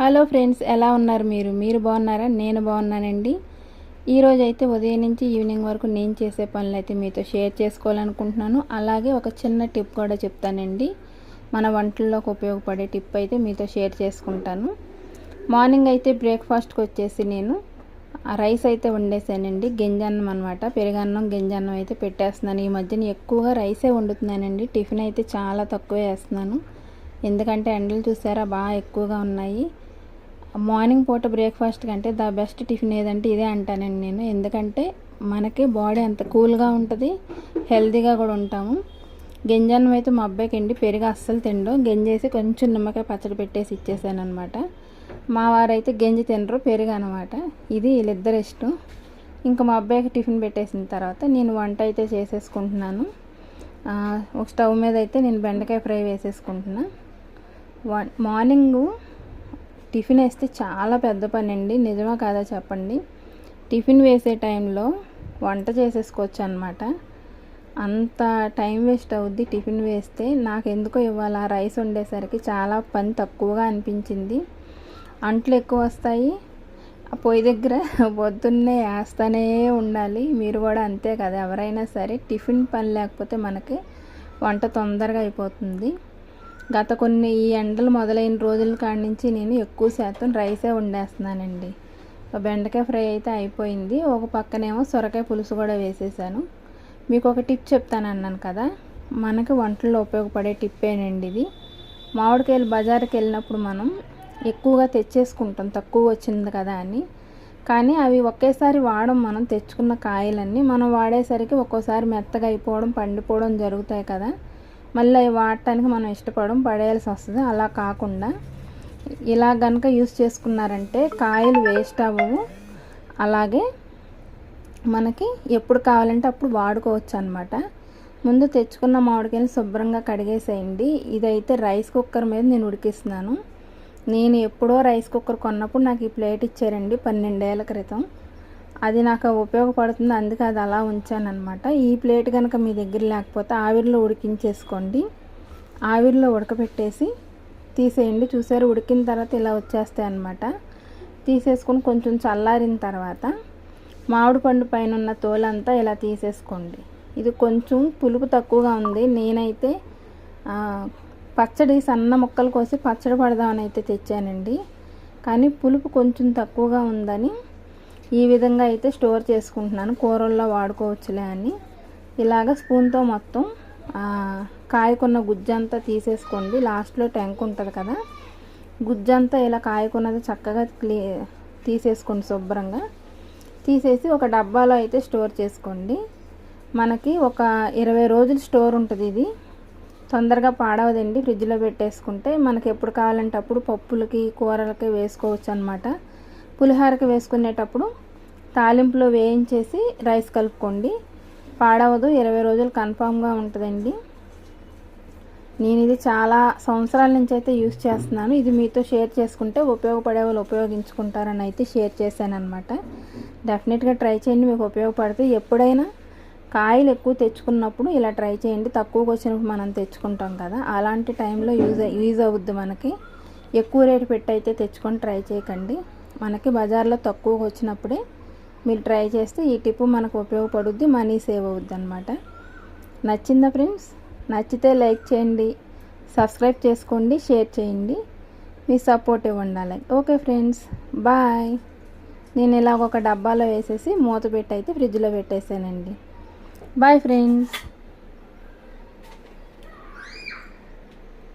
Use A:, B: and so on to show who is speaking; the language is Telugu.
A: హలో ఫ్రెండ్స్, ఎలా ఉన్నారు? మీరు బాగున్నారా? నేను బాగున్నానండి. ఈరోజు అయితే ఉదయం నుంచి ఈవినింగ్ వరకు నేను చేసే పనులు అయితే మీతో షేర్ చేసుకోవాలనుకుంటున్నాను. అలాగే ఒక చిన్న టిప్ కూడా చెప్తానండి. మన వంటల్లోకి ఉపయోగపడే టిప్ అయితే మీతో షేర్ చేసుకుంటాను. మార్నింగ్ అయితే బ్రేక్ఫాస్ట్కి వచ్చేసి నేను రైస్ అయితే వండేసానండి. గింజన్నం అనమాట, పెరుగన్నం గింజన్నం అయితే పెట్టేస్తున్నాను. ఈ మధ్యన ఎక్కువగా రైసే వండుతున్నానండి. టిఫిన్ అయితే చాలా తక్కువే వేస్తున్నాను, ఎందుకంటే ఎండలు చూసారా బాగా ఎక్కువగా ఉన్నాయి. మార్నింగ్ పూట బ్రేక్ఫాస్ట్ కంటే ద బెస్ట్ టిఫిన్ ఏదంటే ఇదే అంటానండి నేను. ఎందుకంటే మనకి బాడీ అంత కూల్గా ఉంటుంది, హెల్తీగా కూడా ఉంటాము. గింజన్నం అయితే మా అబ్బాయికి అండి పెరుగు అస్సలు తిండు. గంజేసి కొంచెం నిమ్మకాయ పచ్చడి పెట్టేసి ఇచ్చేసాను అనమాట. మా వారైతే గంజి తినరు, పెరుగు అనమాట. ఇది వీళ్ళిద్దరు ఇష్టం. ఇంకా మా అబ్బాయికి టిఫిన్ పెట్టేసిన తర్వాత నేను వంట అయితే చేసేసుకుంటున్నాను. ఒక స్టవ్ మీద అయితే నేను బెండకాయ ఫ్రై వేసేసుకుంటున్నా. మార్నింగు టిఫిన్ వేస్తే చాలా పెద్ద పని అండి, నిజమా కాదా చెప్పండి? టిఫిన్ వేసే టైంలో వంట చేసేసుకోవచ్చు అనమాట. అంత టైం వేస్ట్ అవుద్ది టిఫిన్ వేస్తే. నాకు ఎందుకో ఇవాళ రైస్ వండేసరికి చాలా పని తక్కువగా అనిపించింది. అంట్లు ఎక్కువ వస్తాయి, పొయ్యి దగ్గర పొద్దున్నే వేస్తూనే ఉండాలి. మీరు కూడా అంతే కదా, ఎవరైనా సరే టిఫిన్ పని లేకపోతే మనకి వంట తొందరగా అయిపోతుంది. గత ఈ ఎండలు మొదలైన రోజుల కాడి నుంచి నేను ఎక్కువ శాతం రైసే వండేస్తున్నానండి. బెండకాయ ఫ్రై అయితే అయిపోయింది, ఒక పక్కనేమో సొరకాయ పులుసు కూడా వేసేసాను. మీకు ఒక టిప్ చెప్తాను అన్నాను కదా, మనకి వంటల్లో ఉపయోగపడే టిప్పేనండి ఇది. మామిడికాయలు బజారుకి వెళ్ళినప్పుడు మనం ఎక్కువగా తెచ్చేసుకుంటాం తక్కువ వచ్చింది కదా అని. కానీ అవి ఒకేసారి మనం తెచ్చుకున్న కాయలన్నీ మనం వాడేసరికి ఒక్కోసారి మెత్తగా అయిపోవడం, పండిపోవడం జరుగుతాయి కదా. మళ్ళీ అవి వాడటానికి మనం పడేయాల్సి వస్తుంది. అలా కాకుండా ఇలా కనుక యూస్ చేసుకున్నారంటే కాయలు వేస్ట్ అవ్వవు. అలాగే మనకి ఎప్పుడు కావాలంటే అప్పుడు వాడుకోవచ్చు అనమాట. ముందు తెచ్చుకున్న మామిడికాయలు శుభ్రంగా కడిగేసేయండి. ఇదైతే రైస్ కుక్కర్ మీద నేను ఉడికిస్తున్నాను. నేను ఎప్పుడో రైస్ కుక్కర్ కొన్నప్పుడు నాకు ఈ ప్లేట్ ఇచ్చారండి 12 ఏళ్ల క్రితం. అది నాకు ఉపయోగపడుతుంది, అందుకే అది అలా ఉంచానన్నమాట. ఈ ప్లేట్ కనుక మీ దగ్గర లేకపోతే ఆవిరిలో ఉడికించేసుకోండి. ఆవిరిలో ఉడకబెట్టేసి తీసేయండి. చూసారు, ఉడికిన తర్వాత ఇలా వచ్చేస్తాయి అన్నమాట. తీసేసుకొని కొంచెం చల్లారిన తర్వాత మామిడి పండు పైన ఉన్న తోలంతా ఇలా తీసేసుకోండి. ఇది కొంచెం పులుపు తక్కువగా ఉంది. నేనైతే పచ్చడి సన్న ముక్కలు కోసి పచ్చడి పడదామని అయితే తెచ్చానండి. కానీ పులుపు కొంచెం తక్కువగా ఉందని ఈ విధంగా అయితే స్టోర్ చేసుకుంటున్నాను, కూరల్లో వాడుకోవచ్చులే అని. ఇలాగ స్పూన్తో మొత్తం కాయకున్న గుజ్జంతా తీసేసుకోండి. లాస్ట్లో టెంక్ ఉంటుంది కదా, గుజ్జంతా ఇలా కాయకున్నది చక్కగా తీసేసుకోండి. శుభ్రంగా తీసేసి ఒక డబ్బాలో అయితే స్టోర్ చేసుకోండి. మనకి ఒక 20 రోజులు స్టోర్ ఉంటుంది. ఇది తొందరగా పాడవదండి. ఫ్రిడ్జ్లో పెట్టేసుకుంటే మనకి ఎప్పుడు కావాలంటే అప్పుడు పప్పులకి, కూరలకి వేసుకోవచ్చు అనమాట. పులిహోరకి వేసుకునేటప్పుడు తాలింపులో వేయించేసి రైస్ కలుపుకోండి, పాడవదు. 20 రోజులు కన్ఫామ్గా ఉంటుందండి. నేను ఇది చాలా సంవత్సరాల నుంచి అయితే యూస్ చేస్తున్నాను. ఇది మీతో షేర్ చేసుకుంటే ఉపయోగపడే వాళ్ళు ఉపయోగించుకుంటారని అయితే షేర్ చేశాను అనమాట. డెఫినెట్గా ట్రై చేయండి, మీకు ఉపయోగపడితే. ఎప్పుడైనా కాయలు ఎక్కువ తెచ్చుకున్నప్పుడు ఇలా ట్రై చేయండి. తక్కువగా వచ్చినప్పుడు మనం తెచ్చుకుంటాం కదా, అలాంటి టైంలో యూజ్ అవుద్ది మనకి. ఎక్కువ రేటు పెట్టి అయితే తెచ్చుకొని ట్రై చేయకండి. మనకి బజార్లో తక్కువగా వచ్చినప్పుడే మీరు ట్రై చేస్తే ఈ టిప్ మనకు ఉపయోగపడుద్ది, మనీ సేవ్ అవుద్ది అనమాట. నచ్చిందా ఫ్రెండ్స్? నచ్చితే లైక్ చేయండి, సబ్స్క్రైబ్ చేసుకోండి, షేర్ చేయండి. మీ సపోర్ట్ ఇవ్వండి. Okay friends, bye. నేను ఇలా ఒక డబ్బాలో వేసేసి మూత పెట్టి అయితే ఫ్రిడ్జ్లో పెట్టేసానండి. Bye friends.